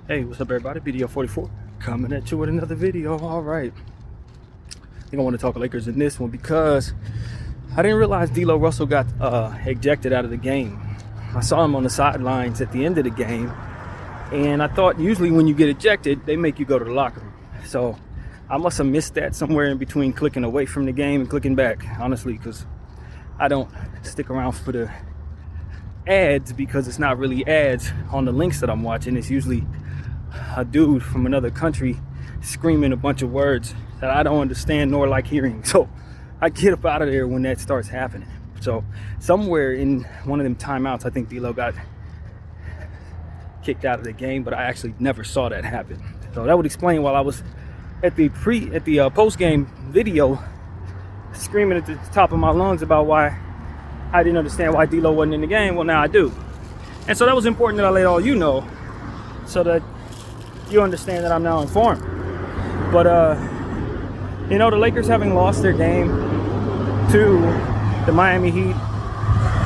Hey, what's up everybody? Video 44 coming at you with another video. All right, I think I want to talk Lakers in this one because I didn't realize D'Lo Russell got ejected out of the game. I saw him on the sidelines at the end of the game, and I thought usually when you get ejected they make you go to the locker room. So I must have missed that somewhere in between clicking away from the game and clicking back, honestly, because I don't stick around for the ads, because it's not really ads on the links that I'm watching. It's usually a dude from another country screaming a bunch of words that I don't understand nor like hearing. So I get up out of there when that starts happening. So somewhere in one of them timeouts, I think D'Lo got kicked out of the game, but I actually never saw that happen. So that would explain why I was at the post-game video screaming at the top of my lungs about why I didn't understand why D'Lo wasn't in the game. Well, now I do. And so that was important that I let all you know, so that you understand that I'm now informed. But the Lakers having lost their game to the Miami Heat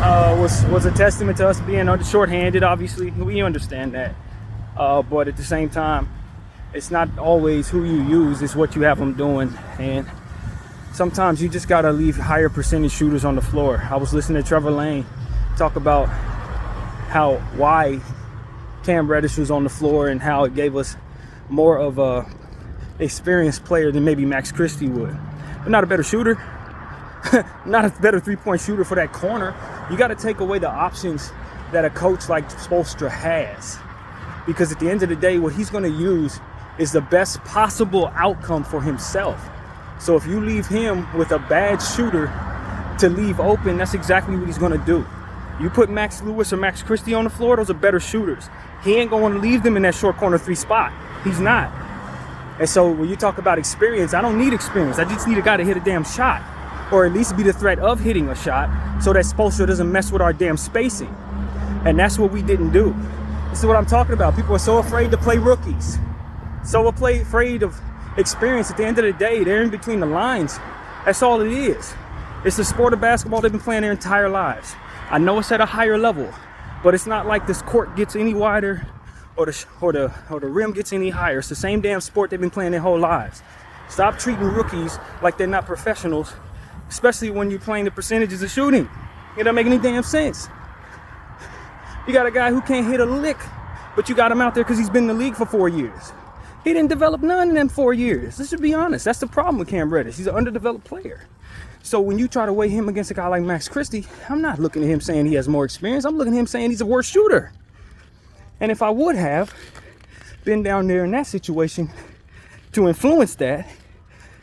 was a testament to us being shorthanded. Obviously, we understand that. But at the same time, it's not always who you use, it's what you have them doing. And sometimes you just gotta leave higher percentage shooters on the floor. I was listening to Trevor Lane talk about why Cam Reddish was on the floor and how it gave us more of a experienced player than maybe Max Christie would. But not a better shooter, not a better three-point shooter for that corner. You got to take away the options that a coach like Spoelstra has, because at the end of the day, what he's going to use is the best possible outcome for himself. So if you leave him with a bad shooter to leave open, that's exactly what he's going to do. You put Max Lewis or Max Christie on the floor, those are better shooters. He ain't going to leave them in that short corner three spot. He's not. And so when you talk about experience, I don't need experience. I just need a guy to hit a damn shot, or at least be the threat of hitting a shot, so that Spoelstra doesn't mess with our damn spacing. And that's what we didn't do. This is what I'm talking about. People are so afraid to play rookies, so afraid of experience. At the end of the day, they're in between the lines. That's all it is. It's the sport of basketball they've been playing their entire lives. I know it's at a higher level, but it's not like this court gets any wider or the rim gets any higher. It's the same damn sport they've been playing their whole lives. Stop treating rookies like they're not professionals, especially when you're playing the percentages of shooting. It doesn't make any damn sense. You got a guy who can't hit a lick, but you got him out there because he's been in the league for 4 years. He didn't develop none in them 4 years. Let's just be honest. That's the problem with Cam Reddish. He's an underdeveloped player. So when you try to weigh him against a guy like Max Christie, I'm not looking at him saying he has more experience. I'm looking at him saying he's a worse shooter. And if I would have been down there in that situation to influence that,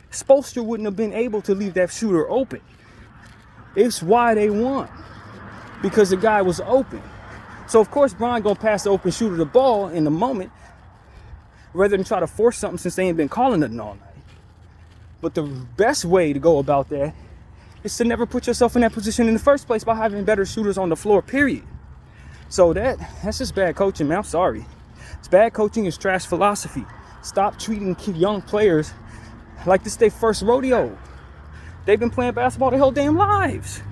Spoelstra wouldn't have been able to leave that shooter open. It's why they won, because the guy was open. So of course Brian gonna pass the open shooter the ball in the moment, rather than try to force something, since they ain't been calling it all night. But the best way to go about that is to never put yourself in that position in the first place by having better shooters on the floor, period. So that's just bad coaching, man. I'm sorry. It's bad coaching. It's trash philosophy. Stop treating young players like this their first rodeo. They've been playing basketball their whole damn lives.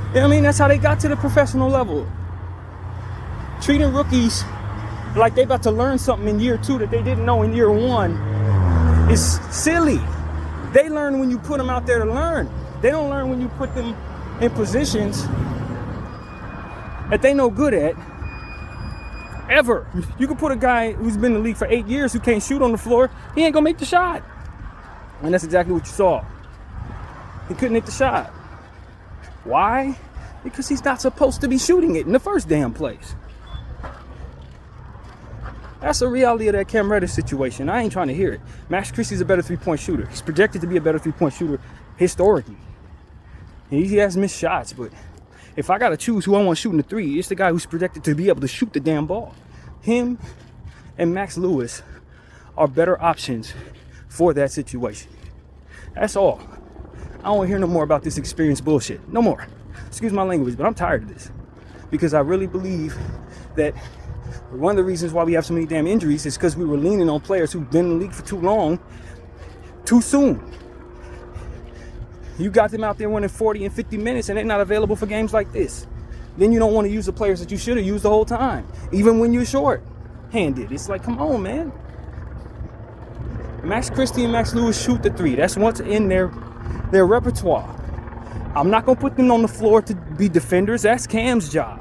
You know what I mean? That's how they got to the professional level. Treating rookies like they about to learn something in year 2 that they didn't know in year 1 is silly. They learn when you put them out there to learn. They don't learn when you put them in positions that they no good at, ever. You can put a guy who's been in the league for 8 years who can't shoot on the floor, he ain't gonna make the shot. And that's exactly what you saw. He couldn't hit the shot. Why? Because he's not supposed to be shooting it in the first damn place. That's the reality of that Cam Reddish situation. I ain't trying to hear it. Max Christie's a better three-point shooter. He's projected to be a better three-point shooter historically. He has missed shots, but if I got to choose who I want shooting the three, it's the guy who's projected to be able to shoot the damn ball. Him and Max Lewis are better options for that situation. That's all. I don't want to hear no more about this experience bullshit. No more. Excuse my language, but I'm tired of this. Because I really believe that one of the reasons why we have so many damn injuries is because we were leaning on players who've been in the league for too long, too soon. You got them out there winning 40 and 50 minutes and they're not available for games like this. Then you don't want to use the players that you should have used the whole time, even when you're short. handed. It's like, come on, man. Max Christie and Max Lewis shoot the three. That's what's in their repertoire. I'm not going to put them on the floor to be defenders. That's Cam's job.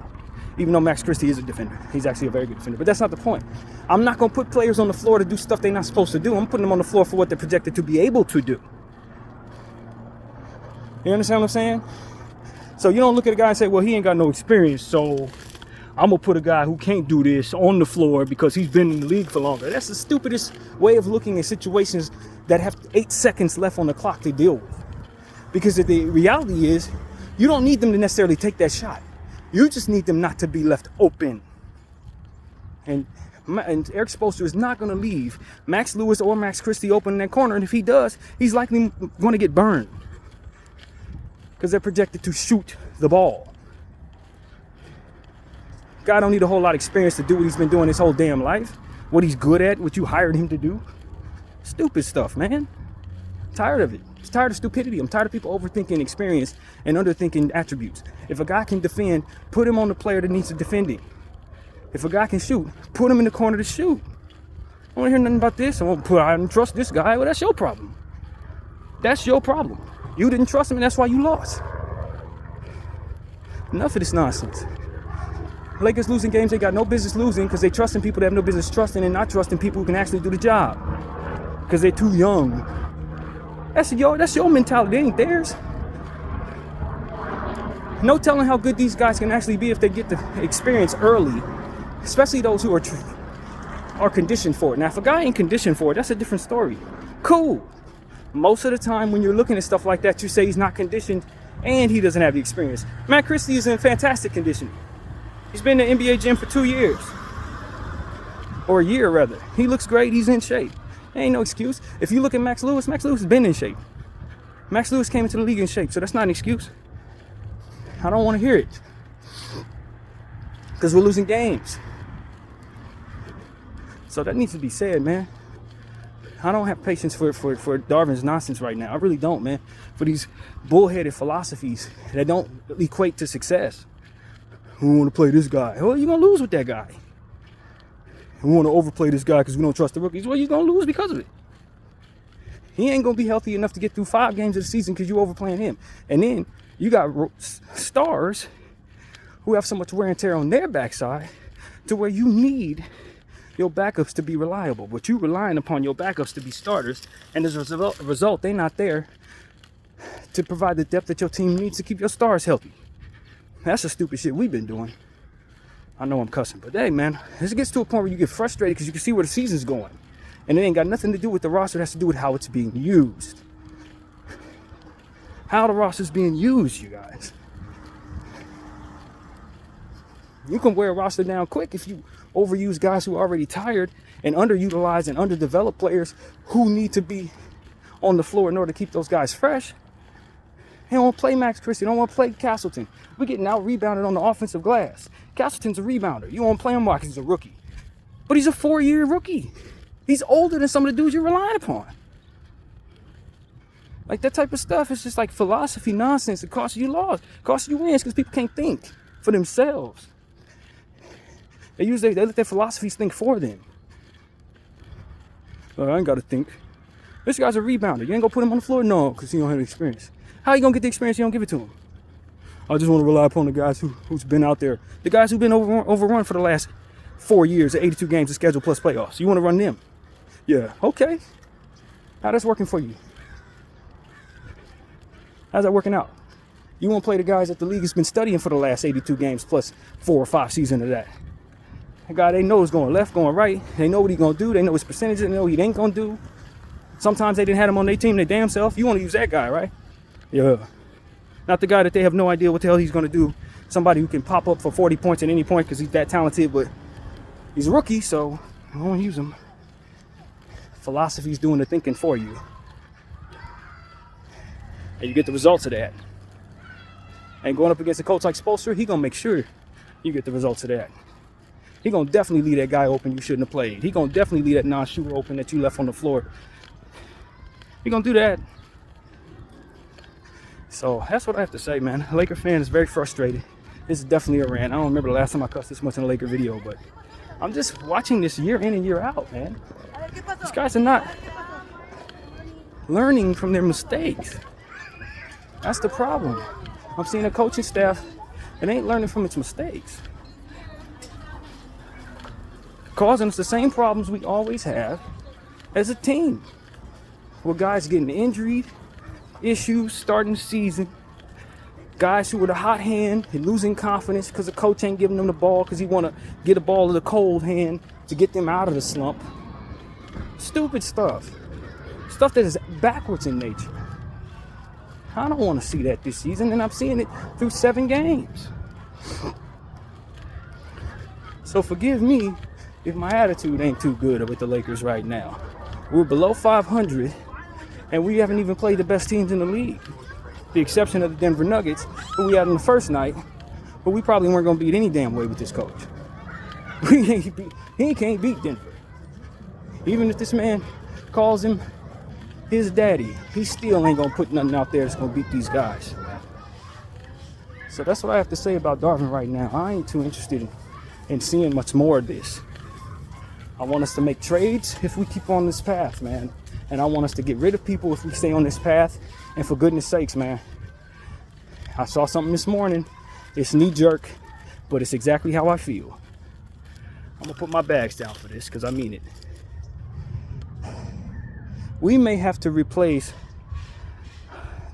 Even though Max Christie is a defender. He's actually a very good defender. But that's not the point. I'm not going to put players on the floor to do stuff they're not supposed to do. I'm putting them on the floor for what they're projected to be able to do. You understand what I'm saying? So you don't look at a guy and say, well, he ain't got no experience, so I'm going to put a guy who can't do this on the floor because he's been in the league for longer. That's the stupidest way of looking at situations that have 8 seconds left on the clock to deal with. Because the reality is, you don't need them to necessarily take that shot. You just need them not to be left open. And Eric Spoelstra is not going to leave Max Lewis or Max Christie open in that corner. And if he does, he's likely going to get burned. Because they're projected to shoot the ball. Guy don't need a whole lot of experience to do what he's been doing his whole damn life. What he's good at, what you hired him to do. Stupid stuff, man. Tired of it. I'm tired of stupidity. I'm tired of people overthinking experience and underthinking attributes. If a guy can defend, put him on the player that needs to defend him. If a guy can shoot, put him in the corner to shoot. I don't hear nothing about this. I don't trust this guy. Well, that's your problem. That's your problem. You didn't trust him, and that's why you lost. Enough of this nonsense. Lakers losing games they got no business losing because they trusting people they have no business trusting and not trusting people who can actually do the job because they're too young. That's your mentality. It ain't theirs. No telling how good these guys can actually be if they get the experience early, especially those who are conditioned for it. Now, if a guy ain't conditioned for it, that's a different story. Cool. Most of the time when you're looking at stuff like that, you say he's not conditioned and he doesn't have the experience. Matt Christie is in fantastic condition. He's been in the NBA gym for 2 years. Or a year, rather. He looks great. He's in shape. There ain't no excuse. If you look at Max Lewis has been in shape. Max Lewis came into the league in shape, so that's not an excuse. I don't want to hear it. Because we're losing games. So that needs to be said, man. I don't have patience for Darvin's nonsense right now. I really don't, man. For these bullheaded philosophies that don't equate to success. We want to play this guy. Well, you're going to lose with that guy. We want to overplay this guy because we don't trust the rookies. Well, you're going to lose because of it. He ain't going to be healthy enough to get through 5 games of the season because you overplaying him. And then you got stars who have so much wear and tear on their backside to where you need your backups to be reliable. But you relying upon your backups to be starters. And as a result, they're not there to provide the depth that your team needs to keep your stars healthy. That's the stupid shit we've been doing. I know I'm cussing, but hey, man, this gets to a point where you get frustrated because you can see where the season's going. And it ain't got nothing to do with the roster. It has to do with how it's being used. How the roster's being used, you guys. You can wear a roster down quick if you overuse guys who are already tired and underutilized and underdeveloped players who need to be on the floor in order to keep those guys fresh. They don't want to play Max Christie. They don't want to play Castleton. We're getting out-rebounded on the offensive glass. Castleton's a rebounder. You won't play him because he's a rookie. But he's a 4-year rookie. He's older than some of the dudes you're relying upon. Like, that type of stuff is just like philosophy nonsense. It costs you loss. It costs you wins because people can't think for themselves. They let their philosophies think for them. I ain't got to think. This guy's a rebounder. You ain't going to put him on the floor? No, because he don't have the experience. How you going to get the experience? You don't give it to him. I just want to rely upon the guys who's been out there. The guys who've been overrun for the last 4 years, 82 games of schedule plus playoffs. You want to run them? Yeah, okay. How that's working for you? How's that working out? You want to play the guys that the league has been studying for the last 82 games plus 4 or 5 seasons of that. A guy they know is going left, going right. They know what he's going to do. They know his percentage. They know what he ain't going to do. Sometimes they didn't have him on their team, their damn self. You want to use that guy, right? Yeah. Not the guy that they have no idea what the hell he's going to do. Somebody who can pop up for 40 points at any point because he's that talented, but he's a rookie, so I won't use him. Philosophy's doing the thinking for you. And you get the results of that. And going up against a coach like Spoelstra, he's going to make sure you get the results of that. He's going to definitely leave that guy open you shouldn't have played. He's going to definitely leave that non-shooter open that you left on the floor. He's going to do that. So that's what I have to say, man. Laker fan is very frustrated. This is definitely a rant. I don't remember the last time I cussed this much in a Laker video, but I'm just watching this year in and year out, man. These guys are not learning from their mistakes. That's the problem. I'm seeing a coaching staff that ain't learning from its mistakes, causing us the same problems we always have as a team, with guys getting injured, issues starting the season, guys who were the hot hand and losing confidence because the coach ain't giving them the ball because he want to get a ball to the cold hand to get them out of the slump. Stupid stuff that is backwards in nature. I don't want to see that this season, and I'm seeing it through 7 games. So forgive me if my attitude ain't too good with the Lakers right now. We're below 500, and we haven't even played the best teams in the league. The exception of the Denver Nuggets, who we had in the first night, but we probably weren't going to beat any damn way with this coach. He can't beat Denver. Even if this man calls him his daddy, he still ain't going to put nothing out there that's going to beat these guys. So that's what I have to say about Darvin right now. I ain't too interested in seeing much more of this. I want us to make trades if we keep on this path, man. And I want us to get rid of people if we stay on this path. And for goodness sakes, man, I saw something this morning. It's knee-jerk, but it's exactly how I feel. I'm going to put my bags down for this because I mean it. We may have to replace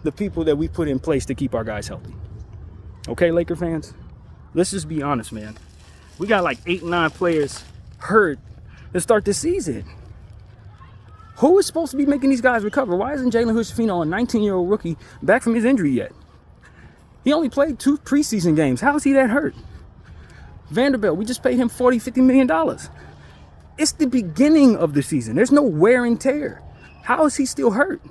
the people that we put in place to keep our guys healthy. Okay, Laker fans? Let's just be honest, man. We got like 8, 9 players hurt to start the season. Who is supposed to be making these guys recover? Why isn't Jalen Hood-Schifino, a 19-year-old rookie, back from his injury yet? He only played 2 preseason games. How is he that hurt? Vanderbilt, we just paid him $40, $50 million. It's the beginning of the season. There's no wear and tear. How is he still hurt?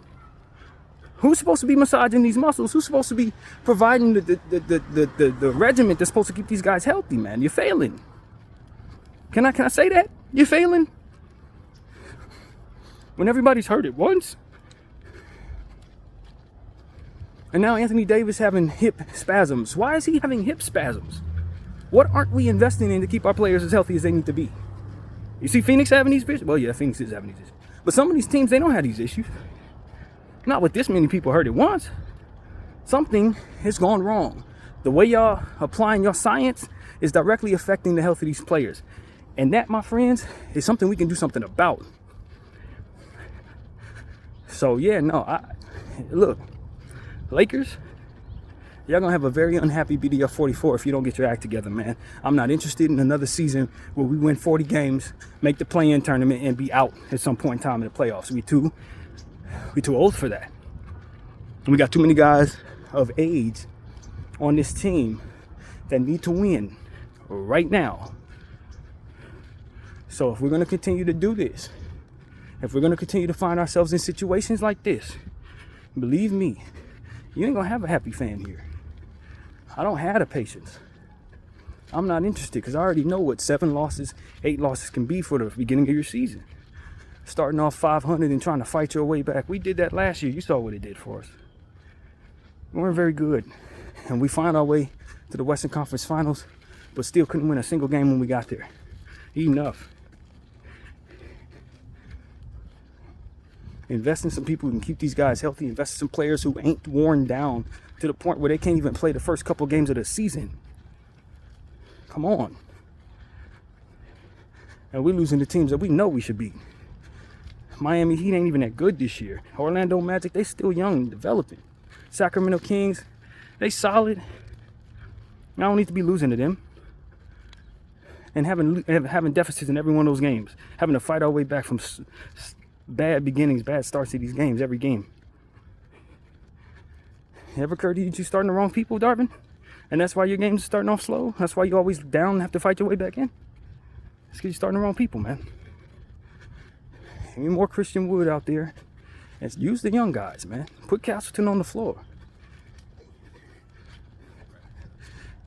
Who's supposed to be massaging these muscles? Who's supposed to be providing the regimen that's supposed to keep these guys healthy, man? You're failing. Can I say that? You're failing? When everybody's hurt at once. And now Anthony Davis having hip spasms. Why is he having hip spasms? What aren't we investing in to keep our players as healthy as they need to be? You see Phoenix having these issues? Well, yeah, Phoenix is having these issues. But some of these teams, they don't have these issues. Not with this many people hurt at once. Something has gone wrong. The way y'all applying your science is directly affecting the health of these players. And that, my friends, is something we can do something about. So, yeah, no, look, Lakers, y'all gonna have a very unhappy BDF 44 if you don't get your act together, man. I'm not interested in another season where we win 40 games, make the play-in tournament, and be out at some point in time in the playoffs. We too old for that. And we got too many guys of age on this team that need to win right now. So if we're gonna continue to do this, if we're gonna continue to find ourselves in situations like this, believe me, you ain't gonna have a happy fan here. I don't have the patience. I'm not interested because I already know what 7 losses, 8 losses can be for the beginning of your season. Starting off 500 and trying to fight your way back. We did that last year. You saw what it did for us. We weren't very good. And we found our way to the Western Conference Finals, but still couldn't win a single game when we got there. Enough. Invest in some people who can keep these guys healthy. Invest in some players who ain't worn down to the point where they can't even play the first couple games of the season. Come on. And we're losing to teams that we know we should beat. Miami Heat ain't even that good this year. Orlando Magic, they still young and developing. Sacramento Kings, they solid. I don't need to be losing to them. And having deficits in every one of those games. Having to fight our way back from bad beginnings, bad starts to these games, every game. Ever occurred to you starting the wrong people, Darvin? And that's why your game's starting off slow? That's why you always down and have to fight your way back in? It's because you're starting the wrong people, man. Any more Christian Wood out there. And use the young guys, man. Put Castleton on the floor.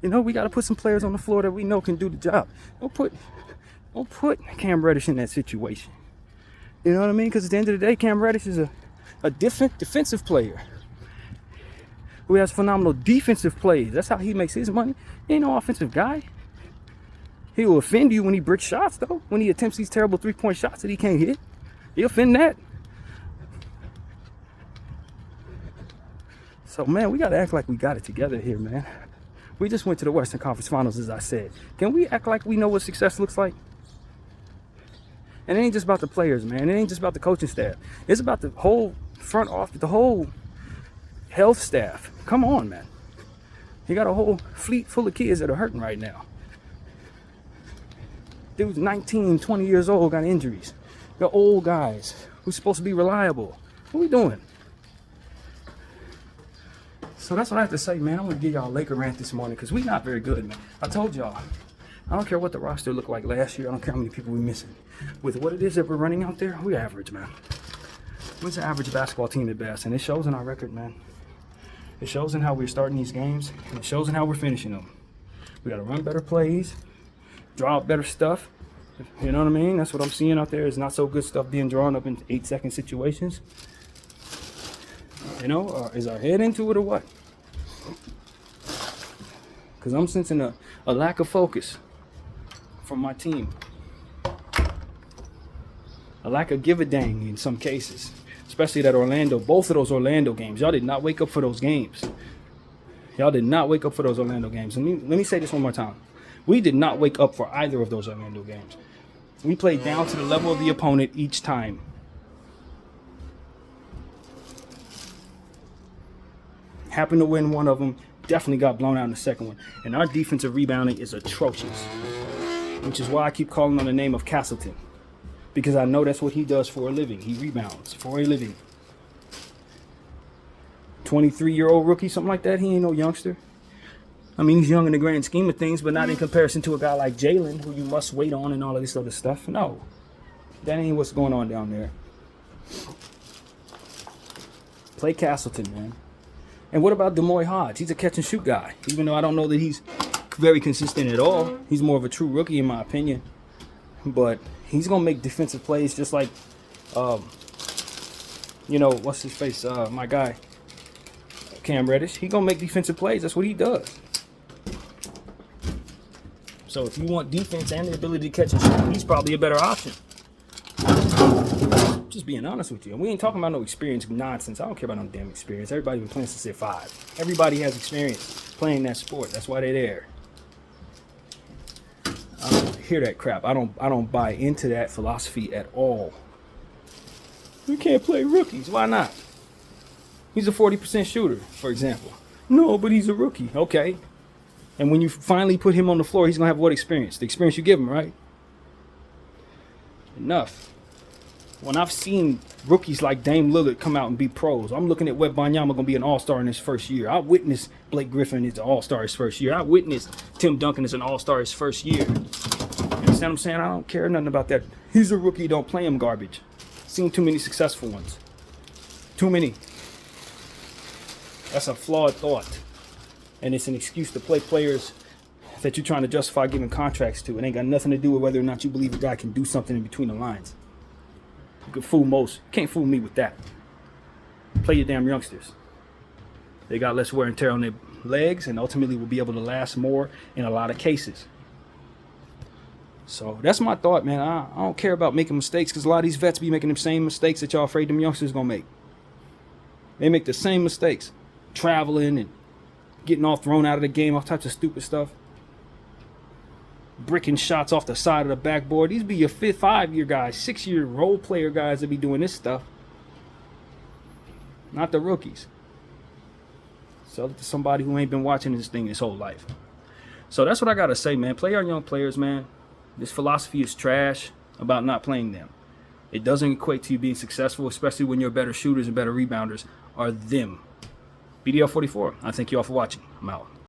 You know, we got to put some players on the floor that we know can do the job. Don't put Cam Reddish in that situation. You know what I mean? Because at the end of the day, Cam Reddish is a different defensive player who has phenomenal defensive plays. That's how he makes his money. He ain't no offensive guy. He will offend you when he bricks shots, though. When he attempts these terrible three-point shots that he can't hit. He'll offend that. So, man, we got to act like we got it together here, man. We just went to the Western Conference Finals, as I said. Can we act like we know what success looks like? And it ain't just about the players, man. It ain't just about the coaching staff. It's about the whole front office, the whole health staff. Come on, man. You got a whole fleet full of kids that are hurting right now. Dudes 19, 20 years old got injuries. They're old guys who's supposed to be reliable. What are we doing? So that's what I have to say, man. I'm going to give y'all a Laker rant this morning because we not very good, man. I told y'all, I don't care what the roster looked like last year. I don't care how many people we're missing. With what it is that we're running out there, we're average, man. We're an average basketball team at best, and it shows in our record, man. It shows in how we're starting these games, and it shows in how we're finishing them. We got to run better plays, draw up better stuff. You know what I mean? That's what I'm seeing out there. Is not so good stuff being drawn up in 8-second situations. You know, or is our head into it or what? Because I'm sensing a lack of focus from my team. A lack of give a dang in some cases. Especially that both of those Orlando games. Y'all did not wake up for those games. Y'all did not wake up for those Orlando games. Let me say this one more time. We did not wake up for either of those Orlando games. We played down to the level of the opponent each time. Happened to win one of them. Definitely got blown out in the second one. And our defensive rebounding is atrocious. Which is why I keep calling on the name of Castleton. Because I know that's what he does for a living. He rebounds for a living. 23-year-old rookie, something like that. He ain't no youngster. I mean, he's young in the grand scheme of things, but not in comparison to a guy like Jalen, who you must wait on and all of this other stuff. No. That ain't what's going on down there. Play Castleton, man. And what about Demoy Hodge? He's a catch-and-shoot guy. Even though I don't know that he's very consistent at all. He's more of a true rookie, in my opinion. But he's going to make defensive plays just like, you know, what's his face? My guy, Cam Reddish. He's going to make defensive plays. That's what he does. So if you want defense and the ability to catch and shoot, he's probably a better option. Just being honest with you. And we ain't talking about no experience nonsense. I don't care about no damn experience. Everybody's been playing since they're 5. Everybody has experience playing that sport. That's why they're there. I don't hear that crap. I don't buy into that philosophy at all. We can't play rookies. Why not? He's a 40% shooter, for example. No, but he's a rookie. Okay. And when you finally put him on the floor, he's going to have what experience? The experience you give him, right? Enough. When I've seen rookies like Dame Lillard come out and be pros, I'm looking at Wembanyama going to be an all-star in his first year. I witnessed Blake Griffin as an all-star his first year. I witnessed Tim Duncan as an all-star his first year. You understand what I'm saying? I don't care nothing about that. He's a rookie, don't play him garbage. Seen too many successful ones. Too many. That's a flawed thought. And it's an excuse to play players that you're trying to justify giving contracts to. It ain't got nothing to do with whether or not you believe a guy can do something in between the lines. You can fool most. You can't fool me with that. Play your damn youngsters. They got less wear and tear on their legs and ultimately will be able to last more in a lot of cases. So that's my thought, man. I don't care about making mistakes because a lot of these vets be making the same mistakes that y'all afraid them youngsters going to make. They make the same mistakes. Traveling and getting all thrown out of the game, all types of stupid stuff. Bricking shots off the side of the backboard. These be your 5-year guys, 6-year role player guys that be doing this stuff. Not the rookies. Sell it to somebody who ain't been watching this thing his whole life. So that's what I got to say, man. Play our young players, man. This philosophy is trash about not playing them. It doesn't equate to you being successful, especially when your better shooters and better rebounders are them. BDL 44, I thank you all for watching. I'm out.